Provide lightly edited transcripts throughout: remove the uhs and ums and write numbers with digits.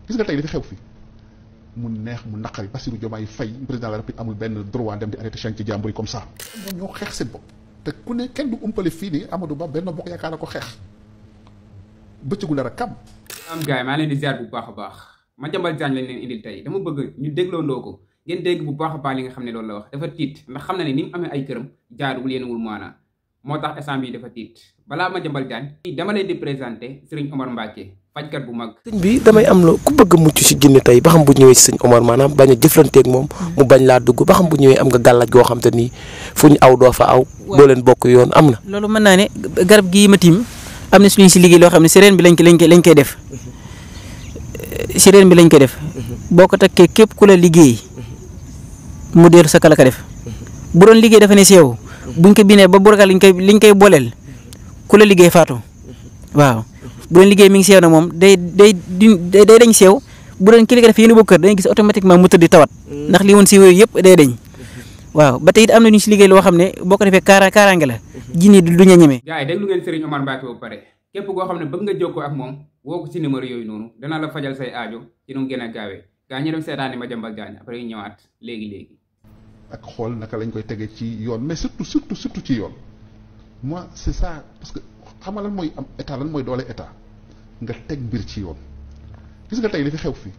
gis nga tey li fi xew fi mu neex mu naqari Bassirou Diomaye Faye président de la République amul benn droit dem di arrêté chantier jàmbur yi comme ça. ñoom ñoo xeex seen bopp te ku ne kenn du umpale fii nii Amadou Ba benn bokk yaakaar na ko xeex bëccëgu dara kam. am gars yi maa leen di ziar bu baax a baax Madiambal Diagne lañ leen indil tey dama bëgg ñu dégloondoo ko ngeen dégg bu baax a baax li nga xam ne loolu la wax dafa tiit ndax xam na ne ni mu amee ay këram jaaduwul yéenewul maanaa moo tax instant bii dafa tiit balaa Madiambal Diagne dama leen di présenté Serigne Omar Mbacké fajkat bu mag. sëñ bi damay am loo ku bëgg a mucc si jinne tey ba xam bu ñëwee si sëñ Omar maanaam bañ a jëflanteeg moom mu bañ laa dugg ba xam bu ñëwee am nga gàllaaj goo xam te nii fu ñu aw doo fa aw. doo leen bokk yoon am na. loolu mën naa ne garab gii ma tiim am na suñu si liggéey loo xam ne si reen bi lañ koy def si reen bi lañ koy def boo ko takkee képp ku la liggéey mu dellu sa kala ka def bu doon liggéey dafa ne si yow buñ ko bindee ba burgal liñ koy booleel ku la liggéey faatu waaw. bu doon liggéey mi ngi seew na moom day dañ seew bu doon ki li ko def yéen bokk kër dañuy gis automatiquement mu tëdd tawat ndax li woon si yooyu yëpp day dañ waaw ba tey it am na ñu si liggéey loo xam ne boo ko defee kaaraange la jinni du ñu ñeme. gars yi déglu ngeen Serigne Omar Mbacké ba pare képp koo xam ne bëgg nga jokkoo ak moom woo ko si numéro yooyu noonu danaa la fajal say aajo ci nu mu gën a gaawee gars ñu dem seetaani Madiambal Diagne après ñu ñëwaat léegi. ak xool naka lañ koy tegee ci yoon mais surtout ci yoon moi c'est ça parce que xam nga lan mooy am état lan mooy doole état nga teg mbir ci yoon gis nga tey li fi xew fi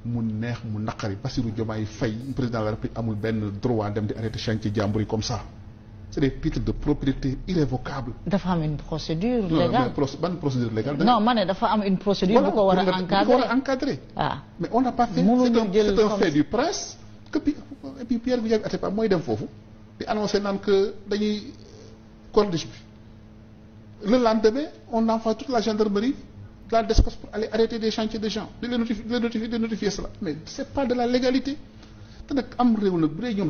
mu neex mu naqari Bassirou Diomaye Faye président de la République amul benn droit dem di arrêté chantier jàmbur yi comme ça c'est des titres de propriété irrévocables. dafa am une procédure légale. ban procédure légale. non ma ne dafa am une procédure bu ko war a encadrer. Ah. Mais on n'a pas fait. C'est un fait du prince que et puis Pierre Goudiaby Atepa mooy dem foofu di annoncé naan que dañuy corniche bi. Le lendemain, on envoie toute la gendarmerie, la DSCOS pour aller arrêter des chantiers de gens, de les notifier cela. Mais c'est pas de la légalité. te nag am réew nag bu dee ñoom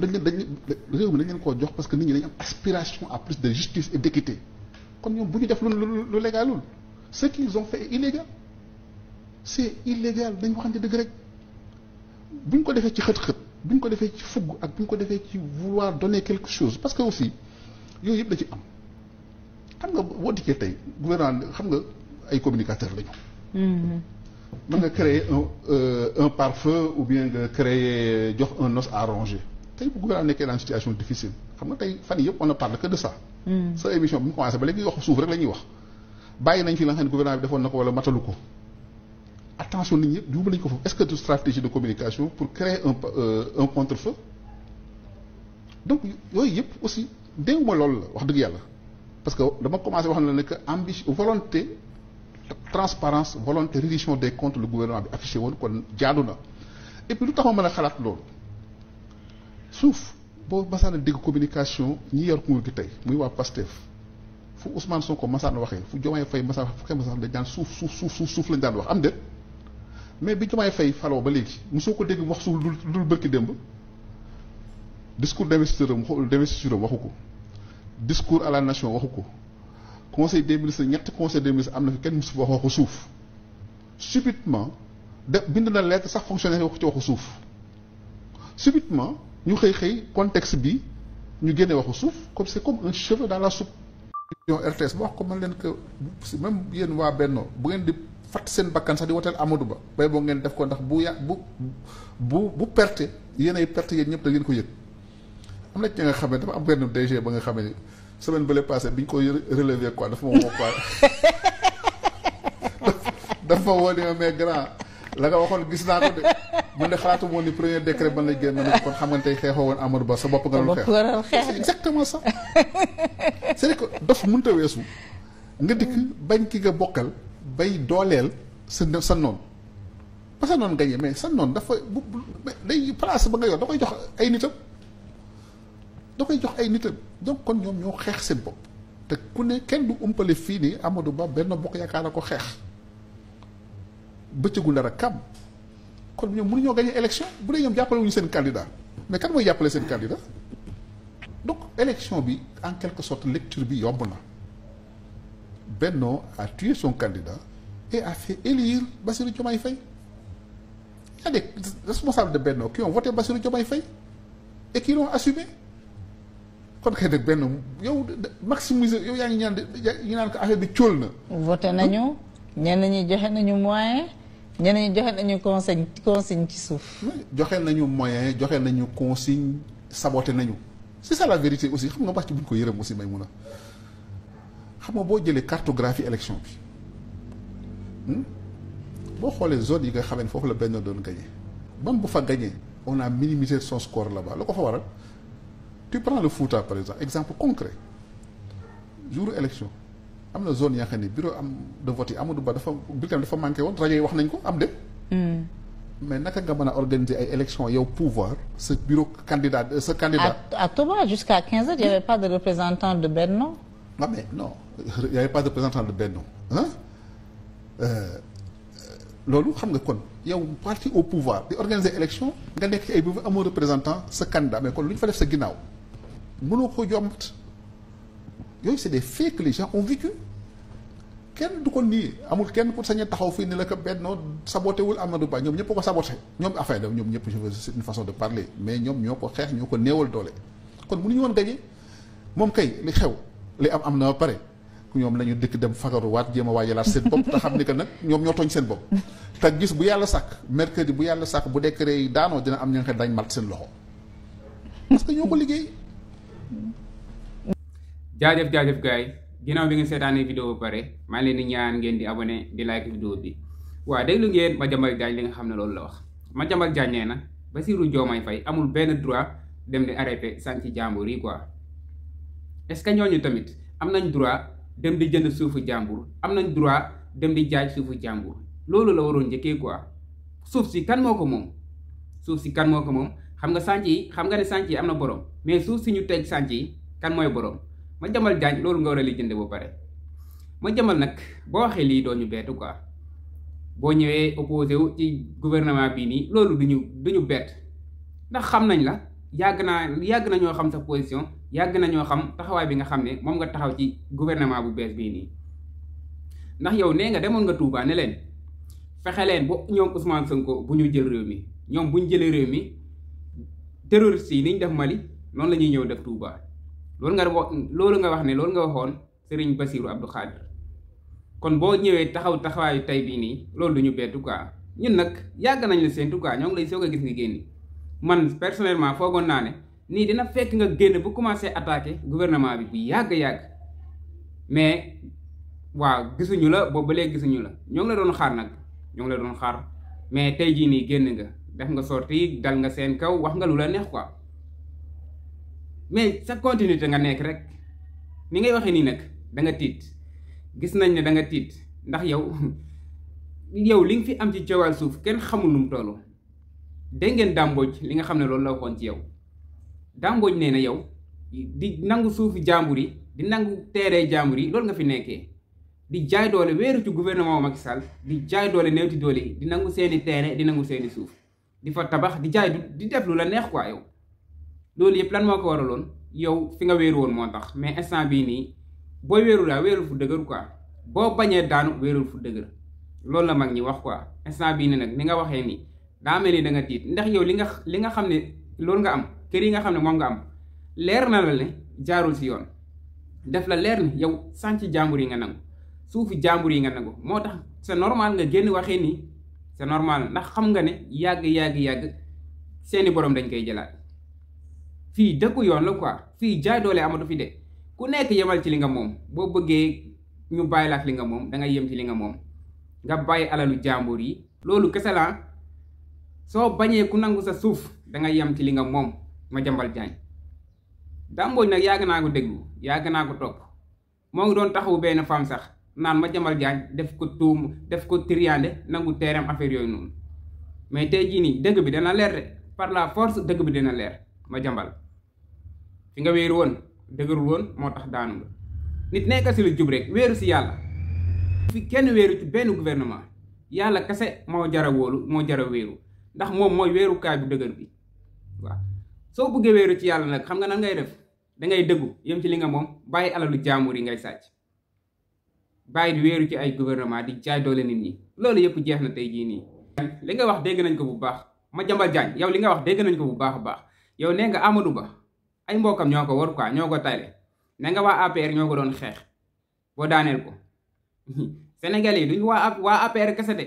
réew mi dañ leen koo jox parce que nit ñi dañu am aspiration à plus de justice et d'équité kon ñoom bu ñu def lu légalul ce qu'ils ont fait est illégal c'est illégal dañ waxante dëgg rek bu ñu ko defee ci xët-xët bu ñu ko defee ci fugg ak bu ñu ko defee ci vouloir donner quelque chose parce que aussi yooyu yëpp da ci am xam nga boo dikkee tey gouvernement xam nga ay communicateurs lañu. mën nga créer un pare-feu ou bien nga créer jox un os à ronger tey bu gouvernement nekkee dans une situation difficile xam nga tey fan yëpp on ne parle que de ça. sa émission bi mu commencé ba léegi wax suuf rek la ñuy wax bàyyi nañ fi la nga xam ne gouvernement bi defoon na ko wala matalu ko attention nit ñi yëpp jubal nañu ko foofu est-ce que de stratégie de communication pour créer un contre-feu donc yooyu yëpp aussi dégguma loolu la wax dëgg yàlla parce que dama commencé wax na ne que ambition volonté transparence volonté reddition des comptes le gouvernement bi affiché woon kon jaadu na et puis lu tax ma mën a xalaat loolu suuf boo masaan a dégg communication ñi yor nguur gi tey muy waa Pastef fu Ousmane Sonko masaan waxee fu Diomaye Faye masaan fu xëy masaan dañ daan suuf lañ daan wax am déet mais bi Diomaye Faye faloo ba léegi mosoo ko dégg wax suuf dul bërki démb discours d'investiture waxu ko discours à la nation waxu ko conseil des ministres ñetti conseil des ministres am na fi kenn musu wax waxu suuf subitement bind na lettre sax fonctionnaire waxu ci waxu suuf subitement ñu xëy contexte bi ñu génne waxu suuf comme c'est comme un cheveu dans la soupe. RTS ba wax ko man leen que même yéen waa Benno bu ngeen di fatt seen bakkan sax di woteel Amadou Ba bay boo ngeen def ko ndax bu perte yéen ay perte yéen ñëpp da ngeen ko yëg am na ci nga xam ne dafa am benn DG ba nga xam ne semaine bële passé bi ñu ko relevé quoi dafa ma woo quoi dafa ma woo ni ma mais grand la nga waxoon gis naa ko de mu ne xalaatu woon ni premier décret ban la génn na kon xam nga tey xeexoo woon Amadou Ba sa bopp nga doon xeex c'est exactement ça c'est que dof mënta weesu nga dikk bañ ki nga bokkal bay dooleel sa noon ba sa noon gañe mais sa noon dafa day place ba nga yor da koy jox ay nitam donc kon ñoom ñoo xeex seen bopp te ku ne kenn du umpale fii nii Amadou Ba benn bokk yaakaar na ko xeex bëccëgu ndara kam kon ñoom mënuñoo gagner élection bu dee ñoom jàppale wuñu seen candidat mais kan mooy jàppale seen candidat donc élection bi en quelque sorte lecture bi yomb na Benno a tué son candidat et a fait élire Bassirou Diomaye Faye. Il y a des responsables de Benno qui ont voté Bassirou Diomaye Faye et qui l'ont assumé. kon kay nag Benno yow maximiser yow yaa ngi ñaan ko affaire bi cóol na. voté nañu ñenn ñi joxe nañu moyen ñeneen ñi joxe nañu consigne ci suuf. joxe nañu moyen joxe nañu consigne saboté nañu c'est ça la vérité aussi xam nga wax ci buñ ko yërëm aussi may mun a xam nga boo jëlee cartographie élection bi boo xoolee zone yi nga xam ne foofu la benn doon gagné bam bu fa gagné on a minimisé son score là-bas lu ko fa waral tu prends le Fouta par exemple concret jour élection am na zone yaa xam ne bureau am de vote yi Amadou Ba dafa bulletin dafa manqué woon rajo yi wax nañ ko am dem. mais naka nga mën a organiser ay élections yow pouvoir sa bureau candidat sa candidat. à Touba jusqu'à 15 heures il y avait pas de représentant de Benno. ah mais non il y avait pas de représentant de Benno loolu xam nga kon yow parti au pouvoir di organiser élection nga nekk ci ay bu amoo représentant sa candidat mais kon lu ñu fa def sa ginnaaw mënoo ko jombat yooyu c'est des faits que les gens ont vécu kenn du ko nii amul kenn pour sañ a taxaw fii ni la ko Benno saboté wul Amadou Ba ñoom ñëpp ko saboté ñoom affaire da ñoom ñëpp c'est une façon de parler mais ñoom ñoo ko xeex ñoo ko néewal doole kon mënuñu woon gagné moom kay li xew li am na ba pare ñoom la ñu dëkk dem fagaruwaat jéem a waajalaat seen bopp te xam ni que nag ñoom ñoo tooñ seen bopp te gis bu yàlla sàkk mercredi bu yàlla sàkk bu décret yi daanoo dina am ña nga xam dañ mat seen loxo parce que ñoo ko liggéey. jaajëf gars yi ginnaaw bi ngeen seetaanee vidéo ba pare maa ngi leen di ñaan ngeen di abonné di like vidéo bi waaw déglu ngeen Madiambal Diagne li nga xam ne loolu la wax Madiambal Diagne nee na Bassirou Diomaye Faye amul benn droit dem di arrêté sànci jàmbur yi quoi est-ce que ñooñu tamit am nañ droit dem di jënd suufu jàmbur am nañ droit dem di jaay suufu jàmbur loolu la waroon njëkkee quoi suuf si kan moo ko moom suuf si kan moo ko moom xam nga sànc yi xam nga ne sànc yi am na borom mais suuf si ñu teg sànc yi kan mooy borom Madiambal Diagne loolu nga war a lijjante ba pare Madiambal nag boo waxee lii doo ñu bett quoi boo ñëwee opposé wu ci gouvernement bii nii loolu duñu bett ndax xam nañ la yàgg na ñoo xam sa position yàgg na ñoo xam taxawaay bi nga xam ne moom nga taxaw ci gouvernement bu bees bii nii ndax yow nee nga demoon nga Touba ne leen fexe leen ba ñoom Ousmane Sonko bu ñu jël réew mi ñoom bu ñu jëlee réew mi terroristes yi ni ñu def Mali noonu la ñuy ñëw def Touba loolu nga wax ne loolu nga waxoon Serigne Bassirou Abdou Khadir kon boo ñëwee taxawaayu tey bii nii loolu du ñu bettu quoi ñun nag yàgg nañ la séntu quoi ñoo ngi lay soog a gis nga génn man personnellement foogoon naa ne nii dina fekk nga génn bu commencé attaquer gouvernement bi bu yàgg mais waaw gisuñu la boobu ba léegi gisuñu la ñoo ngi la doon xaar nag ñoo ngi la doon xaar mais tey jii nii génn nga def nga sorti dal nga seen kaw wax nga lu la neex quoi mais sa continuité nga nekk rek ni ngay waxee nii nag da nga tiit gis nañ ne da nga tiit ndax yow li nga fi am ci coowal suuf kenn xamul nu mu toll dégg ngeen dàmbooj li nga xam ne loolu la waxoon ci yow dàmbooj nee na yow di nangu suufu jàmbur yi di nangu teeree jàmbur yi loolu nga fi nekkee di jaay doole wéeru ci gouvernement Macky Sall di jaay doole néewti doole yi di nangu seeni teere di nangu seeni suuf di fa tabax di jaay di def lu la neex quoi yow loolu yëpp lan moo ko waraloon yow fi nga wéeru woon moo tax mais instant bii nii booy wéeru daa wéerul fu dëgër quoi boo bañee daanu wéerul fu dëgër loolu la mag ñi wax quoi instant bii nii nag ni nga waxee nii daa mel ni da nga tiit ndax yow li nga xam ne loolu nga am kër yi nga xam ne moom nga am leer na la ne jaarul si yoon def la leer ni yow sànci jàmbur yi nga nangu suufi jàmbur yi nga nangu moo tax c'est normal nga génn waxee nii c'est normal ndax xam nga ne yàgg seeni borom dañ koy jëlaat fii dëkku yoon la quoi fii jaay doole amatu fi de ku nekk yemal ci li nga moom boo bëggee ñu bàyyi la ak li nga moom da ngay yem ci li nga moom nga bàyyi alalu jàmbur yi loolu kese la soo bañee ku nangu sa suuf da ngay yem ci li nga moom Madiambal Diagne dàmbooj nag yàgg naa ko déglu yàgg naa ko topp moo ngi doon taxawu benn femme sax naan Madiambal Diagne def ko triande nangu teeram affaire yooyu noonu mais tey jii nii dëgg bi dana leer de par la force dëgg bi dina leer Madiambal fi nga wéeru woon dëgërul woon moo tax daanu nga nit nekk si lu jub rek wéeru si yàlla fi kenn wéeru ci benn gouvernement yàlla kese moo jara wóolu moo jara wéeru ndax moom mooy wéerukaay bu dëgër bi waaw soo bëggee wéeru ci yàlla nag xam nga nan ngay def dangay dëggu yem ci li nga moom bàyyi alalu jàmbur yi ngay sàcc bàyyi di wéeru ci ay gouvernement di jaay doole nit ñi loolu yëpp jeex na tey jii nii li nga wax dégg nañ ko bu baax Madiambal Diagne yow li nga wax dégg nañ ko bu baax a baax yow nee nga Amadou Ba ay mbokkam ñoo ko war quoi ñoo ko tayle ne nga waa APR ñoo ko doon xeex boo daaneel ko Sénégal yi duñu waa APR kese de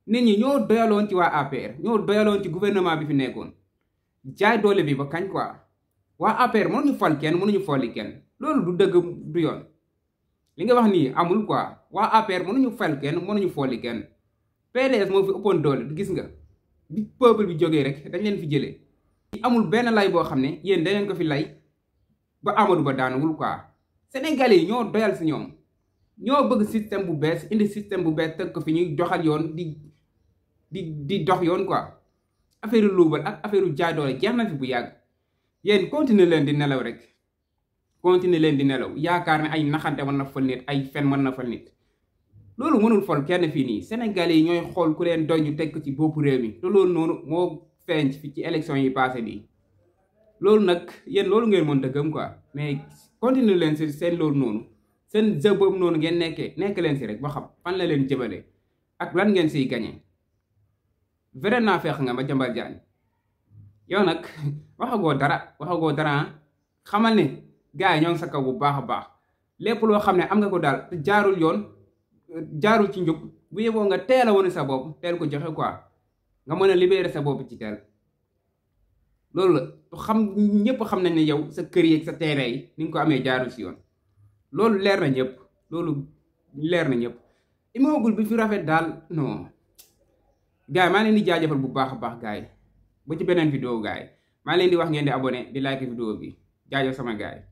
nit ñi ñoo doyaloon ci waa APR ñoo doyaloon ci gouvernement bi fi nekkoon jaay doole bi ba kañ quoi waa APR mënuñu fal kenn mënuñu folli kenn loolu du dëgg du yoon li nga wax nii amul quoi waa APR mënuñu fal kenn mënuñu folli kenn PDS moo fi ëppoon doole gis nga bi peuple bi jógee rek dañ leen fi jëlee amul benn lay boo xam ne yéen dañ leen ko fi lay ba Amadou Ba daanuwul quoi Sénégalais yi ñoo doyal si ñoom ñoo bëgg système bu bees indi système bu bees teg ko fi ñuy doxal yoon di dox yoon quoi affaire luubal ak affaire jaay doole jeex na fi bu yàgg yéen continuer leen di nelaw rek continuer leen di nelaw yaakaar ne ay naxante mën na fal nit ay fen mën na fal nit loolu mënul fol kenn fii nii Sénégalais yi ñooy xool ku leen doy ñu teg ko ci boppu réew mi te loolu noonu moo feeñ fi ci élection yi passé nii loolu nag yéen loolu ngeen mën a gëm quoi mais continuer leen si seen loolu noonu seen jeu boobu noonu ngeen nekk leen si rek ba xam fan la leen jëmale ak lan ngeen siy gagné vrai naa feex nga Madiambal Diagne yow nag waxagoo dara xamal ne gars yi ñoo ngi sa kaw bu baax a baax lépp loo xam ne am nga ko daal te jaarul yoon jaarul ci njub bu yeboo nga teel a wane sa bopp teel ko joxe quoi nga mën a libérer sa bopp ci teel loolu la ñëpp xam nañ ne yow sa kër yi ak sa terrain yi ni nga ko amee jaarul si yoon loolu leer na ñëpp immeuble bi fi rafet daal non gars yi maa leen di jaajëfal bu baax a baax gars yi ba ci beneen vidéo gars yi maa leen di wax ngeen di abonné di like vidéo bi jaajëf sama gars yi